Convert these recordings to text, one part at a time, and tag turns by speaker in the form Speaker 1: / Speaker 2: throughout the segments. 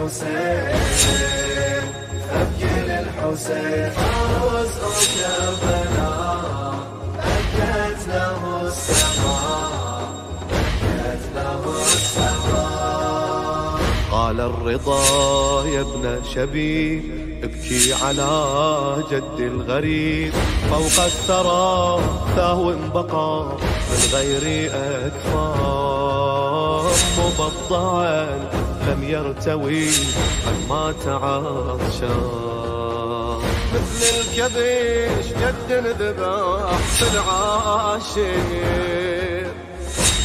Speaker 1: للحسين أبكي للحسين فوز كربلاء بكت له السماء بكت له السماء. قال الرضا يا ابن شبيب ابكي على جد الغريب فوق الثرى ثهو بقى من غير أكفار مبضعا لم يرتوي عن ما تعطشان مثل الكبش جد ذبح في العاشر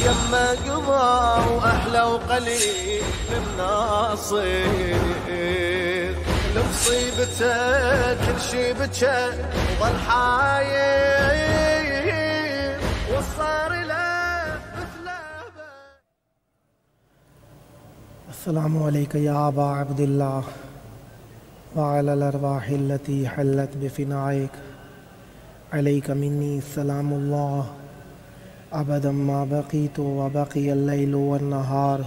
Speaker 1: يما قضى وأحلى وقليل للناصر لمصيبته كل شي بكى وظل حاير وصار له مثله.
Speaker 2: السلام عليك يا أبا عبد الله وعلى الأرواح التي حلت بفنائك عليك مني سلام الله أبدا ما بقيت وبقي الليل والنهار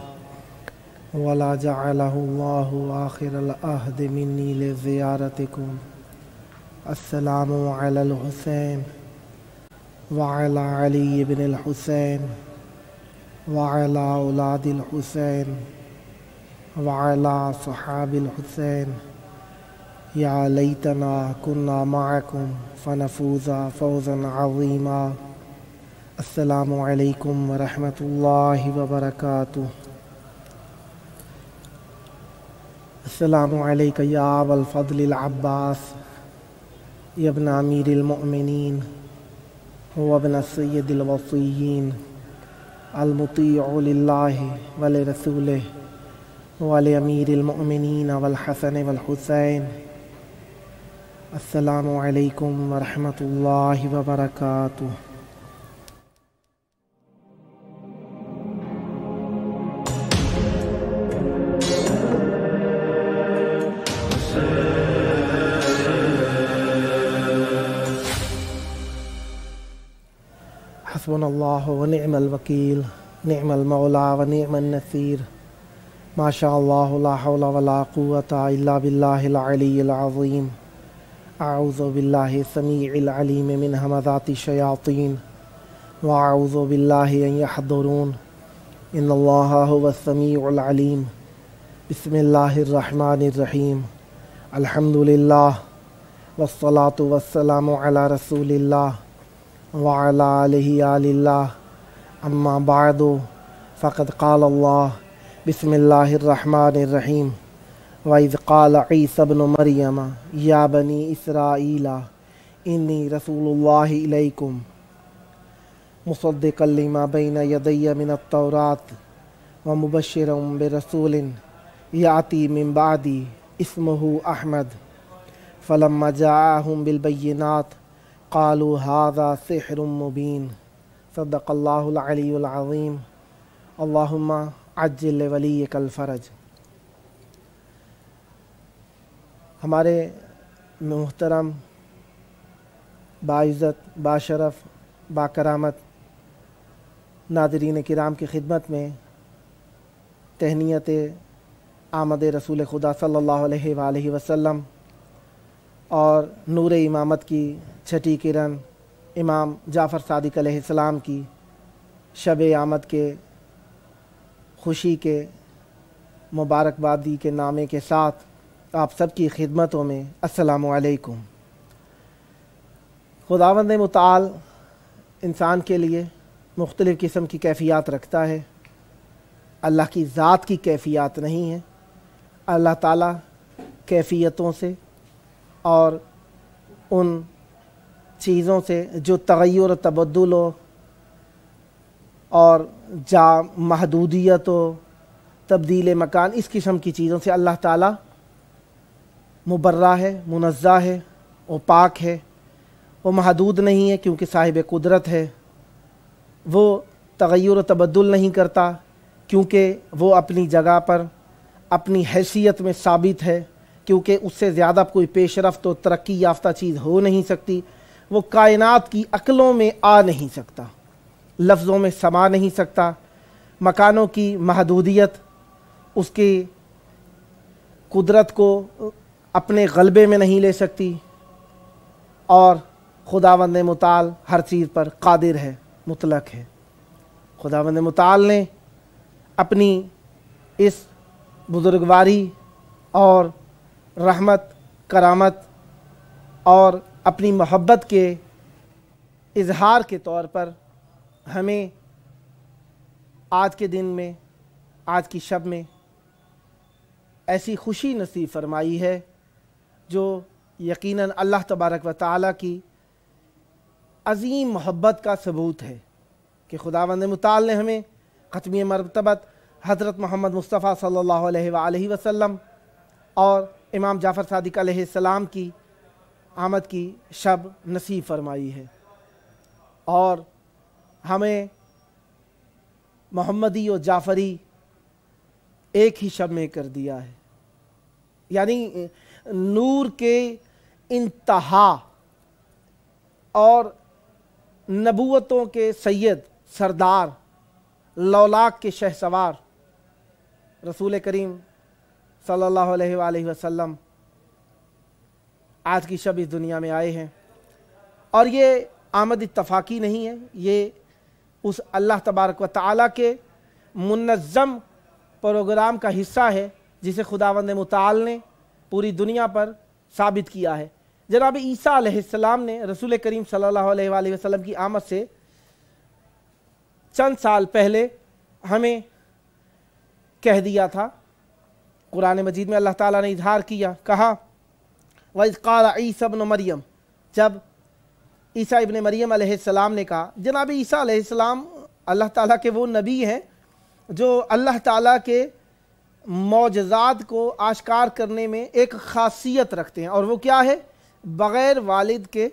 Speaker 2: ولا جعله الله آخر العهد مني لزيارتكم. السلام على الحسين وعلى علي بن الحسين وعلى أولاد الحسين وعلى صحاب الحسين يا ليتنا كنا معكم فنفوز فوزا عظيما. السلام عليكم ورحمة الله وبركاته. السلام عليك يا أبا الفضل العباس يا ابن أمير المؤمنين وابن السيد الوصيين المطيع لله ولرسوله ولأمير المؤمنين والحسن والحسين. السلام عليكم ورحمة الله وبركاته. حسبنا الله ونعم الوكيل نعم المولى ونعم النصير ما شاء الله لا حول ولا قوة إلا بالله العلي العظيم. أعوذ بالله السميع العليم من همزات الشياطين وأعوذ بالله أن يحضرون إن الله هو السميع العليم. بسم الله الرحمن الرحيم. الحمد لله والصلاة والسلام على رسول الله وعلى آله آل الله. أما بعد فقد قال الله بسم الله الرحمن الرحيم وإذ قال عيسى ابن مريم يا بني إسرائيل إني رسول الله إليكم مصدقا لما بين يدي من التوراة ومبشرا برسول يأتي من بعدي اسمه أحمد. فلما جاءهم بالبينات قالوا هذا سحر مبين. صدق الله العلي العظيم. اللهم عجل لوليك الفرج. ہمارے محترم باعزت باشرف باکرامت ناظرین کرام کی خدمت میں تہنیت آمد رسول خدا صلی اللہ علیہ وآلہ وسلم اور نور امامت کی چھٹی کرن امام جعفر صادق علیہ السلام کی شب آمد کے خوشی کے مبارکبادی کے نامے کے ساتھ آپ سب کی خدمتوں میں السلام علیکم۔ خداوند متعال انسان کے لیے مختلف قسم کی کیفیات رکھتا ہے، اللہ کی ذات کی کیفیات نہیں ہے۔ اللہ تعالیٰ کیفیتوں سے اور ان چیزوں سے جو تغیر و تبدل ہو اور جا محدودیت و تبدیل مکان، اس قسم کی چیزوں سے اللہ تعالیٰ مبرہ ہے، منزہ ہے، وہ پاک ہے، وہ محدود نہیں ہے کیونکہ صاحب قدرت ہے۔ وہ تغیر و تبدل نہیں کرتا کیونکہ وہ اپنی جگہ پر اپنی حیثیت میں ثابت ہے، کیونکہ اس سے زیادہ کوئی پیش رفت و ترقی یافتہ چیز ہو نہیں سکتی۔ وہ کائنات کی عقلوں میں آ نہیں سکتا، لفظوں میں سما نہیں سکتا۔ مکانوں کی محدودیت اس کی قدرت کو اپنے غلبے میں نہیں لے سکتی، اور خداوند متعال ہر چیز پر قادر ہے، مطلق ہے۔ خداوند متعال نے اپنی اس بزرگواری اور رحمت، کرامت اور اپنی محبت کے اظہار کے طور پر ہمیں آج کے دن میں، آج کی شب میں ایسی خوشی نصیب فرمائی ہے جو یقیناً اللہ تبارک و تعالیٰ کی عظیم محبت کا ثبوت ہے کہ خداوند متعال نے ہمیں ختمی مرتبت حضرت محمد مصطفیٰ صلی اللہ علیہ وآلہ وسلم اور امام جعفر صادق علیہ السلام کی آمد کی شب نصیب فرمائی ہے، اور ہمیں محمدی و جعفری ایک ہی شب میں کر دیا ہے۔ یعنی نور کے انتہا اور نبوتوں کے سید، سردار، لولاک کے شہسوار رسول کریم صلی اللہ علیہ وآلہ وسلم آج کی شب اس دنیا میں آئے ہیں، اور یہ آمد اتفاقی نہیں ہے، یہ اس اللہ تبارک و تعالیٰ کے منظم پروگرام کا حصہ ہے جسے خداوند متعال نے پوری دنیا پر ثابت کیا ہے۔ جناب عیسیٰ علیہ السلام نے رسول کریم صلی اللہ علیہ وآلہ وسلم کی آمد سے چند سال پہلے ہمیں کہہ دیا تھا، قرآن مجید میں اللہ تعالیٰ نے اظہار کیا، کہا وَإِذْ قَالَ عِيسَى ابْنُ مَرْيَمَ، جب عیسیٰ ابن مریم علیہ السلام نے کہا۔ جناب عیسیٰ علیہ السلام اللہ تعالیٰ کے وہ نبی ہیں جو اللہ تعالیٰ کے معجزات کو آشکار کرنے میں ایک خاصیت رکھتے ہیں، اور وہ کیا ہے؟ بغیر والد کے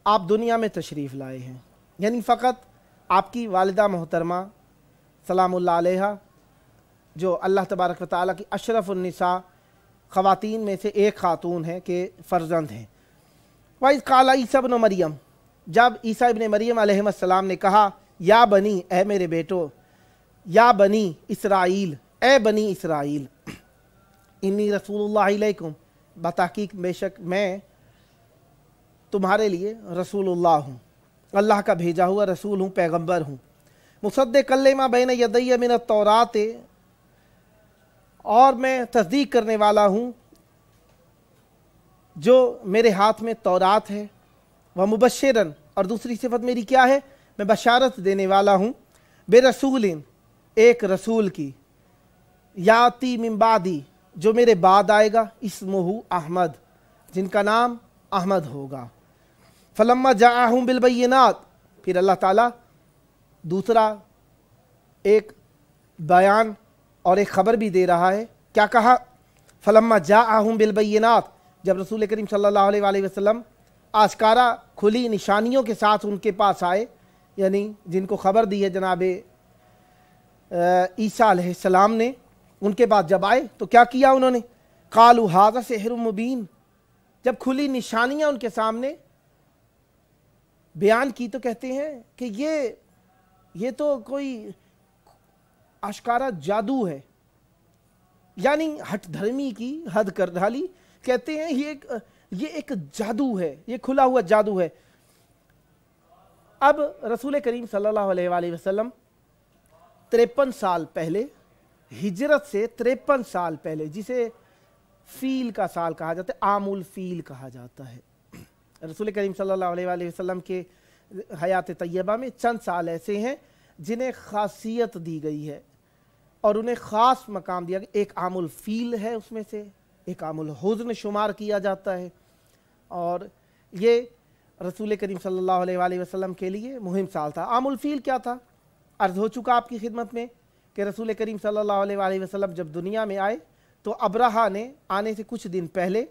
Speaker 2: آپ دنیا میں تشریف لائے ہیں، یعنی فقط آپ کی والدہ محترمہ سلام اللہ علیہا، جو اللہ تبارک و تعالیٰ کی اشرف النساء خواتین میں سے ایک خاتون ہیں، کہ فرزند ہیں۔ وَإِذْ قَالَ عِيسَى ابْنُ مَرْيَمَ، جب عیسیٰ ابن مریم علیہ السلام نے کہا، یا بنی، اے میرے بیٹو، یا بنی اسرائیل، اے بنی اسرائیل، انی رسول اللہ علیکم، بتحقیق بے شک میں تمہارے لیے رسول اللہ ہوں، اللہ کا بھیجا ہوا رسول ہوں، پیغمبر ہوں، مصدقا لما بین یدی من التوراۃ، اور میں تصدیق کرنے والا ہوں جو میرے ہاتھ میں تورات ہے، ومبشرا، اور دوسری صفت میری کیا ہے؟ میں بشارت دینے والا ہوں، برسول، ایک رسول کی، یاتی من بعدی، جو میرے بعد آئے گا، اسمہ احمد، جن کا نام احمد ہوگا۔ فلما جاءہم بالبینات، پھر اللہ تعالیٰ دوسرا ایک بیان اور ایک خبر بھی دے رہا ہے، کیا کہا؟ فلما جاءہم بالبینات، جب رسول کریم صلی اللہ علیہ وآلہ وسلم آشکارا کھلی نشانیوں کے ساتھ ان کے پاس آئے، یعنی جن کو خبر دی ہے جناب عیسیٰ علیہ السلام نے، ان کے بعد جب آئے تو کیا کیا انہوں نے؟ قالوا ھذا سحر مبین، جب کھلی نشانیاں ان کے سامنے بیان کی تو کہتے ہیں کہ یہ تو کوئی آشکارا جادو ہے، یعنی ہٹ دھرمی کی حد کر ڈالی، کہتے ہیں یہ ایک جادو ہے، یہ کھلا ہوا جادو ہے۔ اب رسول کریم صلی اللہ علیہ وآلہ وسلم 53 سال پہلے، ہجرت سے 53 سال پہلے، جسے فیل کا سال کہا جاتا ہے، عام الفیل کہا جاتا ہے، رسول کریم صلی اللہ علیہ وآلہ وسلم کے حیات طیبہ میں چند سال ایسے ہیں جنہیں خاصیت دی گئی ہے اور انہیں خاص مقام دیا گیا۔ ایک عام الفیل ہے، اس میں سے ایک عام الحزن شمار کیا جاتا ہے، اور یہ رسول کریم صلی اللہ علیہ وآلہ وسلم کے لیے مہم سال تھا۔ عام الفیل کیا تھا؟ عرض ہو چکا آپ کی خدمت میں کہ رسول کریم صلی اللہ علیہ وآلہ وسلم جب دنیا میں آئے تو ابرہہ نے آنے سے کچھ دن پہلے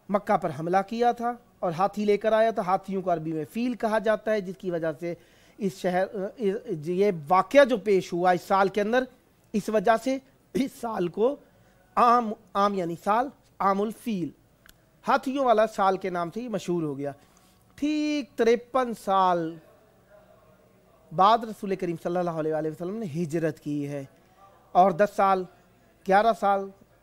Speaker 2: مکہ پر حملہ کیا تھا اور ہاتھی لے کر آیا تھا۔ ہاتھیوں کو عربی میں فیل کہا جاتا ہے، جس کی وجہ سے اس شہر یہ واقعہ جو پیش ہوا اس سال کے اندر، اس وجہ سے اس سال کو عام یعنی سال، عام الفیل، ہاتھیوں والا سال کے نام سے یہ مشہور ہو گیا۔ ٹھیک 53 سال بعد رسول کریم صلی اللہ علیہ وآلہ وسلم نے ہجرت کی ہے، اور 10 سال 11 سال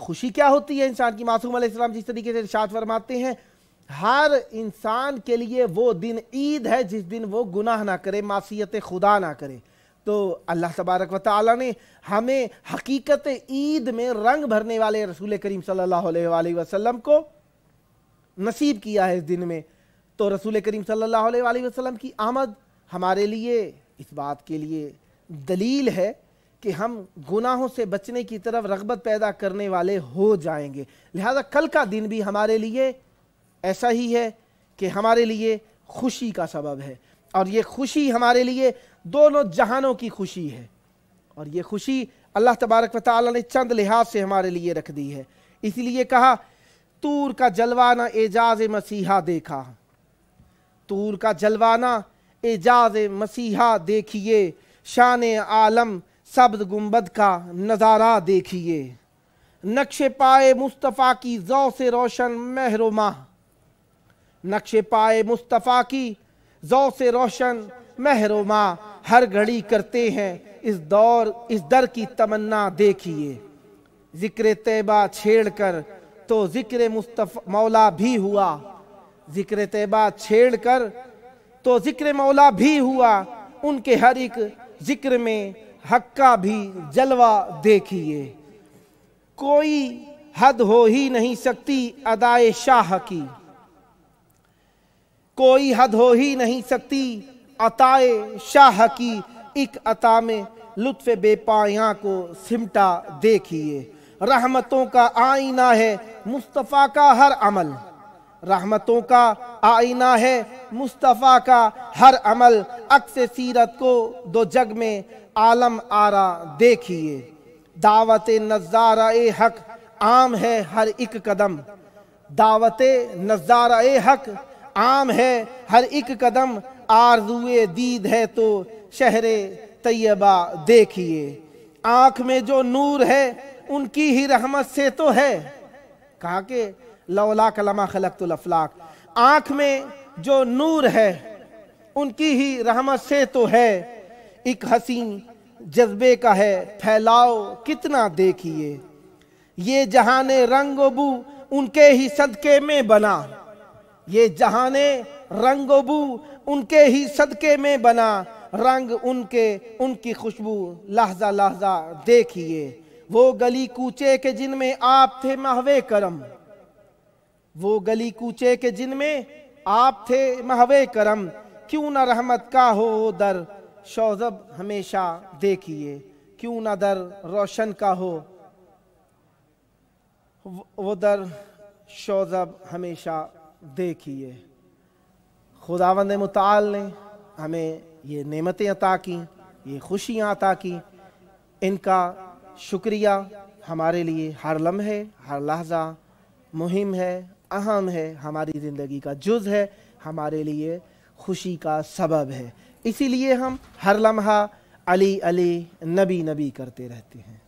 Speaker 2: خوشی کیا ہوتی ہے انسان کی؟ معصوم علیہ السلام جس طریقے سے ارشاد فرماتے ہیں ہر انسان کے لیے وہ دن عید ہے جس دن وہ گناہ نہ کرے، معصیت خدا نہ کرے۔ تو اللہ تبارک و تعالیٰ نے ہمیں حقیقت عید میں رنگ بھرنے والے رسول کریم صلی اللہ علیہ وآلہ وسلم کو نصیب کیا ہے اس دن میں۔ تو رسول کریم صلی اللہ علیہ وآلہ وسلم کی آمد ہمارے لیے اس بات کے لیے دلیل ہے کہ ہم گناہوں سے بچنے کی طرف رغبت پیدا کرنے والے ہو جائیں گے۔ لہذا کل کا دن بھی ہمارے لیے ایسا ہی ہے کہ ہمارے لیے خوشی کا سبب ہے، اور یہ خوشی ہمارے لیے دونوں جہانوں کی خوشی ہے، اور یہ خوشی اللہ تبارک و تعالی نے چند لحاظ سے ہمارے لیے رکھ دی ہے۔ اس لیے کہا طور کا جلوانہ اعجاز مسیحا دیکھا، طور کا جلوانہ اعجاز مسیحا دیکھیے، شان عالم سبز گنبد کا نظارہ دیکھیے، نقش پائے مصطفیٰ کی ضو سے روشن مہر و ماہ، نقش پائے مصطفیٰ کی ضو سے روشن مہر و ماہ، ہر گھڑی کرتے ہیں اس در کی تمنا دیکھیے، ذکر طیبہ چھیڑ کر تو ذکر مصطفیٰ مولا بھی ہوا، ذکر طیبہ چھیڑ کر تو ذکر مولا بھی ہوا، ان کے ہر ایک ذکر میں حق کا بھی جلوہ دیکھیے، کوئی حد ہو ہی نہیں سکتی ادائے شاہ کی، کوئی حد ہو ہی نہیں سکتی عطائے شاہ کی، ایک عطا میں لطف بے پایاں کو سمٹا دیکھیے، رحمتوں کا آئینہ ہے مصطفیٰ کا ہر عمل، رحمتوں کا آئینہ ہے مصطفیٰ کا ہر عمل، عکس سیرت کو دو جگ میں عالم آرا دیکھیے، دعوت نظارہ حق عام ہے ہر ایک قدم، دعوت نظارہ حق عام ہے ہر ایک قدم، آرزوئے دید ہے تو شہر طیبہ دیکھیے، آنکھ میں جو نور ہے ان کی ہی رحمت سے تو ہے، کہا کہ لولاک لما خلقت الافلاک، آنکھ میں جو نور ہے ان کی ہی رحمت سے تو ہے، ایک حسین جذبے کا ہے پھیلاؤ کتنا دیکھیے، یہ جہان رنگ و بو ان کے ہی صدقے میں بنا، یہ جہان رنگ و بو ان کے ہی صدقے میں بنا، رنگ ان کی خوشبو لحظہ لحظہ دیکھیے، وہ گلی کوچے کے جن میں آپ تھے محو کرم، وہ گلی کوچے کے جن میں آپ تھے محو کرم، کیوں نہ رحمت کا ہو در شوذب ہمیشہ دیکھیے، کیوں نہ در روشن کا ہو وہ در شوذب ہمیشہ دیکھیے۔ خداوند متعال نے ہمیں یہ نعمتیں عطا کی، یہ خوشیاں عطا کی، ان کا شکریہ ہمارے لیے ہر لمحے ہر لحظہ مہم ہے، اہم ہے، ہماری زندگی کا جز ہے، ہمارے لیے خوشی کا سبب ہے، اسی لیے ہم ہر لمحہ علی علی نبی نبی کرتے رہتے ہیں۔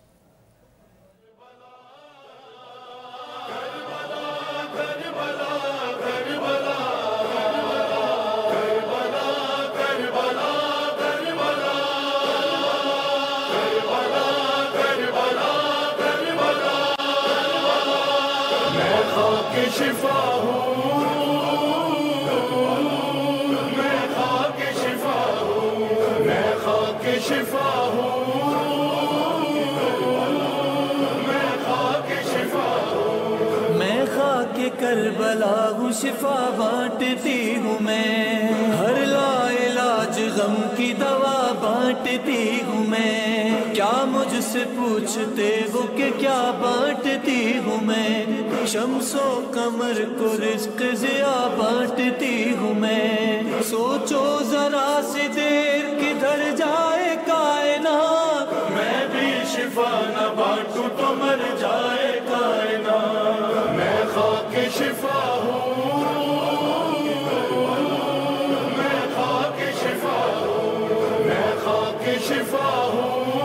Speaker 3: کربلا ہوں شفا بانٹتی ہوں میں، ہر لا علاج غم کی دوا بانٹتی ہوں میں، کیا مجھ سے پوچھتے ہو کہ کیا بانٹتی ہوں میں، شمس و قمر کو رزق ضیا بانٹتی ہوں میں، سوچو ذرا سی دیر کدھر جائے کائنات، میں بھی شفا نہ بانٹوں تو مر جائے کائنات، میں خاک شفا ہوں، میں خاک شفا ہوں، میں خاک شفا ہوں،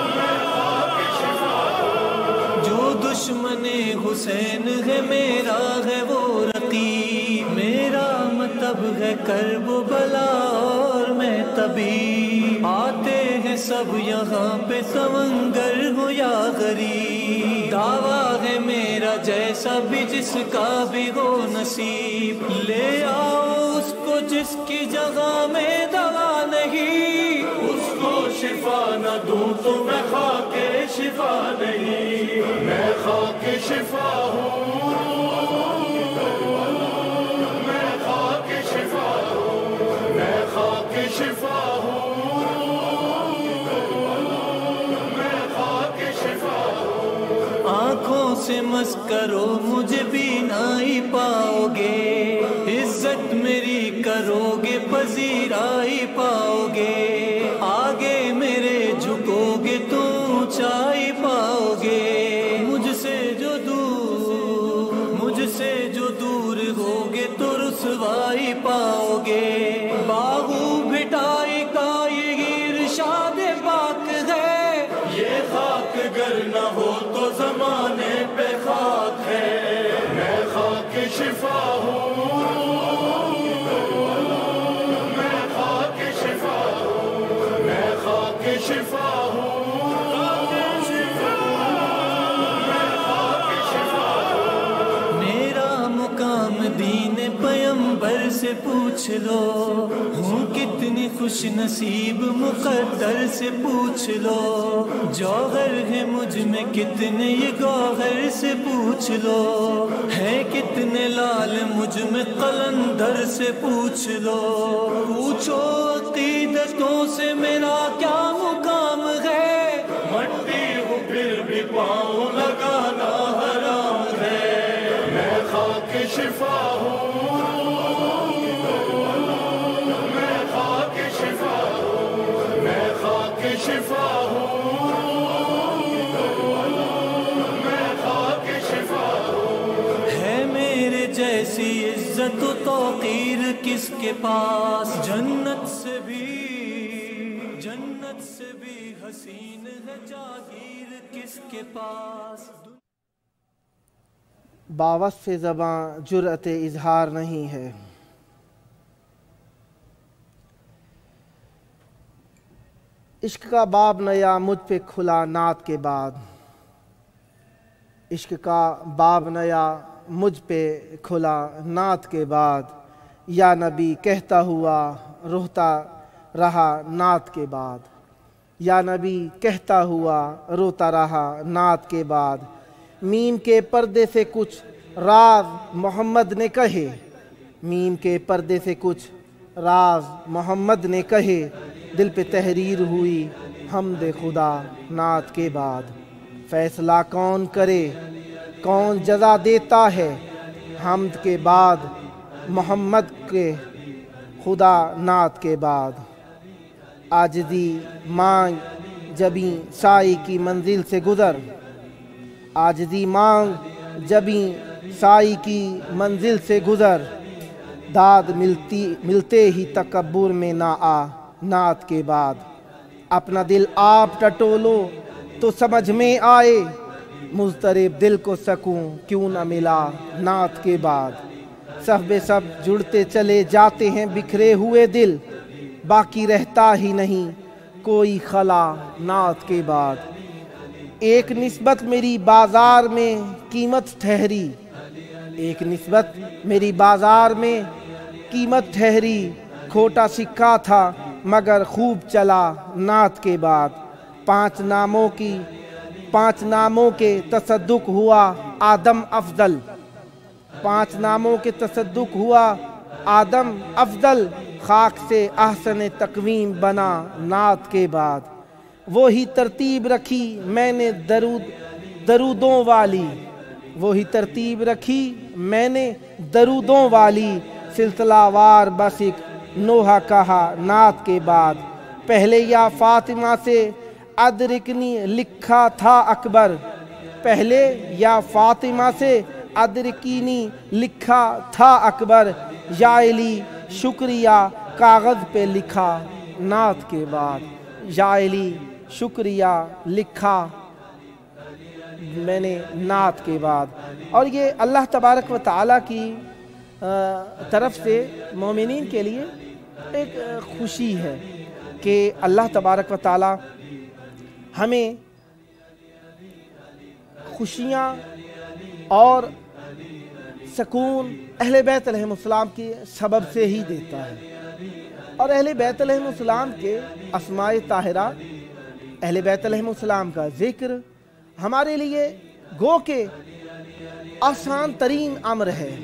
Speaker 3: میں خاک شفا ہوں، جو دشمن حسین ہے میرا ہے وہ رقیب، میرا مطلب ہے کرب و بلا اور میں طبیب، آتے ہیں سب یہاں پہ سمندر ہو یا غریب، دعویٰ ہے میرا جیسا بھی جس کا بھی ہو نصیب، لے آؤ اس کو جس کی جگہ میں دوا نہیں، اس کو شفا نہ دوں تو میں خاک شفا نہیں، میں خاک شفا ہوں، میں خاک شفا ہوں، میں خاک شفا ہوں، میں خاک شفا ہوں۔ آنکھوں سے مس کرو مجھے بینائی پاؤ گے، عزت میری کرو گے پذیرائی پاؤ گے، آگے میرے جھکو گے تو اونچائی پاؤ گے، مجھ سے جو دور ہوگے تو رسوائی پاؤ گے، باہو بھٹائی کا یہ ارشاد پاک ہے، یہ خاک گر نہ ہو تو زمانے پہ خاک ہے، میں خاک شفا ہوں، میں خاک شفا ہوں، میں خاک شفا ہوں، دین پیمبر سے پوچھ لو، ہوں کتنی خوش نصیب مقدر سے پوچھ لو، جوہر ہے مجھ میں کتنے یہ گوہر سے پوچھ لو، ہے کتنے لال مجھ میں قلندر سے پوچھ لو، پوچھو عقیدتوں سے میرا کیا مقام ہے، مٹی ہوں پھر بھی پاؤں لگانا حرام ہے، میں خاک شفا ہوں، میں خاک شفا ہوں، میں خاک شفا ہوں، میں خاک شفا ہوں۔ ہے میرے جیسی عزت و توقیر کس کے پاس، جنت سے بھی حسین ہے جاگیر کس کے پاس،
Speaker 2: باوصف زباں جرأت اظہار نہیں ہے، عشق کا باب نیا مجھ پہ کھلا نعت کے بعد، عشق کا باب نیا مجھ پہ کھلا نعت کے بعد، یا نبی کہتا ہوا روتا رہا نعت کے بعد، یا نبی کہتا ہوا روتا رہا نعت کے بعد، میم کے پردے سے کچھ راز محمد نے کہے، میم کے پردے سے کچھ راز محمد نے کہے، دل پہ تحریر ہوئی حمد خدا نعت کے بعد، فیصلہ کون کرے کون جزا دیتا ہے، حمد کے بعد محمد کے خدا نعت کے بعد، عاجزی مانگ جبیں سائی کی منزل سے گزر، عاجزی مانگ جبیں سائی کی منزل سے گزر، داد ملتے ہی تکبر میں نہ آ نعت کے بعد، اپنا دل آپ ٹٹولو تو سمجھ میں آئے، مضطرب دل کو سکون کیوں نہ ملا نعت کے بعد، سب بے سب جڑتے چلے جاتے ہیں بکھرے ہوئے دل، باقی رہتا ہی نہیں کوئی خلا نعت کے بعد، ایک نسبت میری بازار میں قیمت ٹھہری، ایک نسبت میری بازار میں قیمت ٹھہری، کھوٹا سکہ تھا مگر خوب چلا نعت کے بعد، پانچ ناموں کے تصدق ہوا آدم افضل، پانچ ناموں کے تصدق ہوا آدم افضل، خاک سے احسن تقویم بنا نعت کے بعد، وہی ترتیب رکھی میں نے درودوں والی، وہی ترتیب رکھی میں نے درودوں والی، سلسلہ وار بس ایک نوحہ کہا نعت کے بعد، پہلے یا فاطمہ سے ادرکنی لکھا تھا اکبر، پہلے یا فاطمہ سے ادرکینی لکھا تھا اکبر، یا علی شکریہ کاغذ پہ لکھا نعت کے بعد، یا علی شکریہ لکھا میں نے نعت کے بعد۔ اور یہ اللہ تبارک و تعالیٰ کی طرف سے مومنین کے لیے ایک خوشی ہے کہ اللہ تبارک و تعالی ہمیں خوشیاں اور سکون اہل بیت علیہم السلام کے سبب سے ہی دیتا ہے، اور اہل بیت علیہم السلام کے اسماء طاہرہ، اہل بیت علیہم السلام کا ذکر ہمارے لیے گو کہ آسان ترین امر ہے۔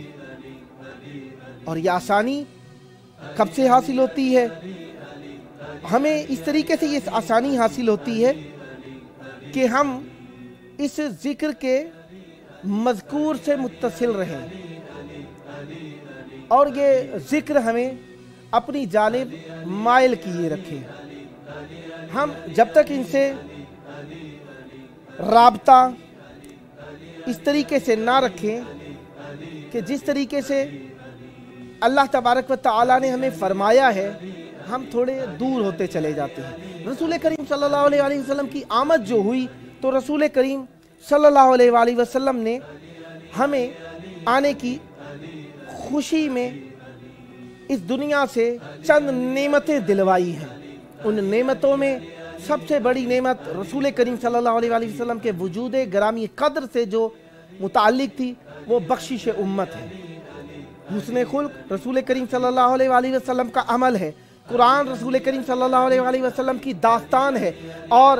Speaker 2: اور یہ آسانی کب سے حاصل ہوتی ہے؟ ہمیں اس طریقے سے یہ آسانی حاصل ہوتی ہے کہ ہم اس ذکر کے مذکور سے متصل رہیں، اور یہ ذکر ہمیں اپنی جانب مائل کیے رکھے۔ ہم جب تک ان سے رابطہ اس طریقے سے نہ رکھیں کہ جس طریقے سے اللہ تبارک و تعالی نے ہمیں فرمایا ہے، ہم تھوڑے دور ہوتے چلے جاتے ہیں۔ رسول کریم صلی اللہ علیہ وسلم کی آمد جو ہوئی تو رسول کریم صلی اللہ علیہ وسلم نے ہمیں آنے کی خوشی میں اس دنیا سے چند نعمتیں دلوائی ہیں۔ ان نعمتوں میں سب سے بڑی نعمت رسول کریم صلی اللہ علیہ وسلم کے وجود گرامی قدر سے جو متعلق تھی وہ بخشش امت ہے۔ حسن خلق رسول کریم صلی اللہ علیہ وسلم کا عمل ہے، قرآن رسول کریم صلی اللہ علیہ وسلم کی داستان ہے، اور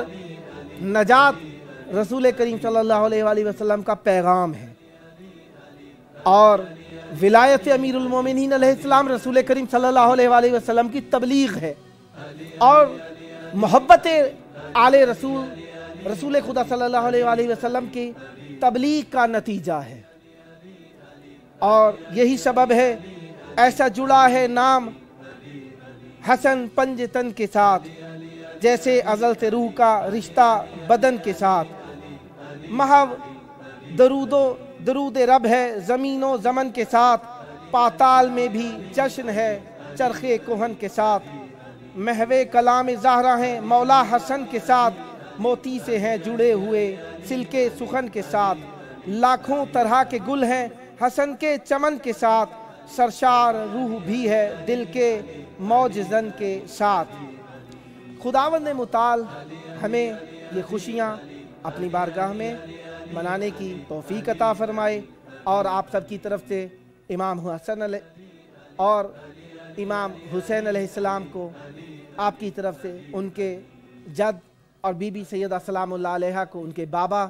Speaker 2: نجات رسول کریم صلی اللہ علیہ وسلم کا پیغام ہے، اور ولایت امیر المومنین علیہ السلام رسول کریم صلی اللہ علیہ وسلم کی تبلیغ ہے، اور محبت آل رسول خدا صلی اللہ علیہ وسلم کی تبلیغ کا نتیجہ ہے۔ اور یہی سبب ہے ایسا جڑا ہے نام حسن پنج تن کے ساتھ، جیسے ازل سے روح کا رشتہ بدن کے ساتھ۔ محو درود رب ہے زمین و زمن کے ساتھ، پاتال میں بھی جشن ہے چرخ کوہن کے ساتھ۔ محو کلام زہرا ہیں مولا حسن کے ساتھ، موتی سے ہیں جڑے ہوئے سلکے سخن کے ساتھ۔ لاکھوں طرح کے گل ہیں حسن کے چمن کے ساتھ، سرشار روح بھی ہے دل کے موج زن کے ساتھ۔ خداوند متعال ہمیں یہ خوشیاں اپنی بارگاہ میں منانے کی توفیق عطا فرمائے، اور آپ سب کی طرف سے امام حسن اور امام حسین علیہ السلام کو آپ کی طرف سے ان کے جد اور بی بی سیدہ سلام اللہ علیہا کو ان کے بابا،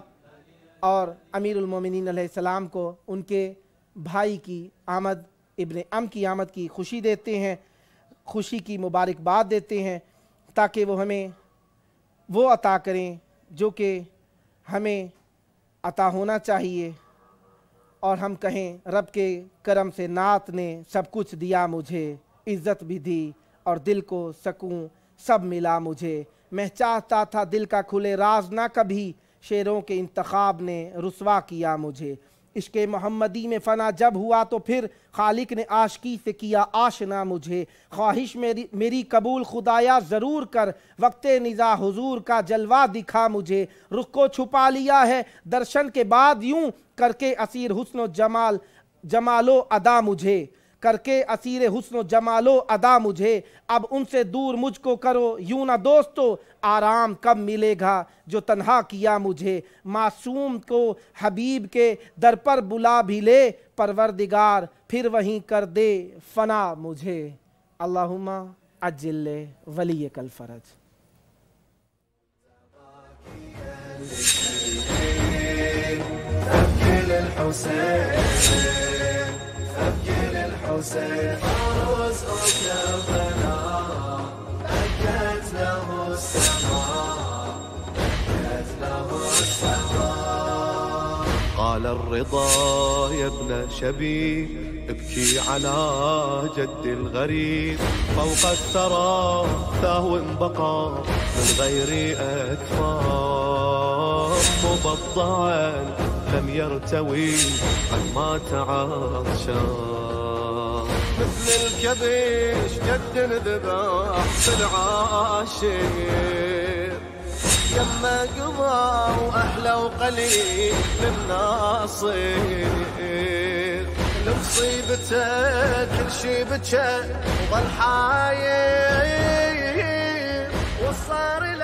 Speaker 2: اور امیر المومنین علیہ السلام کو ان کے بھائی کی آمد، ابن ام کی آمد کی خوشی دیتے ہیں، خوشی کی مبارکباد دیتے ہیں، تاکہ وہ ہمیں وہ عطا کریں جو کہ ہمیں عطا ہونا چاہیے، اور ہم کہیں رب کے کرم سے نعت نے سب کچھ دیا مجھے، عزت بھی دی اور دل کو سکون سب ملا مجھے۔ میں چاہتا تھا دل کا کھلے راز نہ کبھی، شعروں کے انتخاب نے رسوا کیا مجھے۔ عشق محمدی میں فنا جب ہوا تو پھر خالق نے عاشقی سے کیا آشنا مجھے۔ خواہش میری قبول خدایا ضرور کر، وقت نزا حضور کا جلوہ دکھا مجھے۔ رخ کو چھپا لیا ہے درشن کے بعد یوں، کر کے اسیر حسن و جمال و ادا مجھے، کر کے اسیر حسن و جمال و ادا مجھے۔ اب ان سے دور مجھ کو کرو یوں نہ دوستو، آرام کب ملے گا جو تنہا کیا مجھے۔ معصوم کو حبیب کے در پر بلا بھی لے، پروردگار پھر وہیں کر دے فنا مجھے۔ اللہم عجل ولیک الفرج۔
Speaker 3: حسين فوز كربلاء بكت له السماء، بكت له السماء.
Speaker 1: قال الرضا يا ابن شبيب ابكي على جد الغريب، فوق الثرى ثاو بقى من غير أكفار، مبضعا لم يرتوي عن ما تعطشان، مثل الكبش جد ذبح في العاشر، يما قضى وأحلى وقليل للناصر، لمصيبته كل شي بكى وظل حاير، صار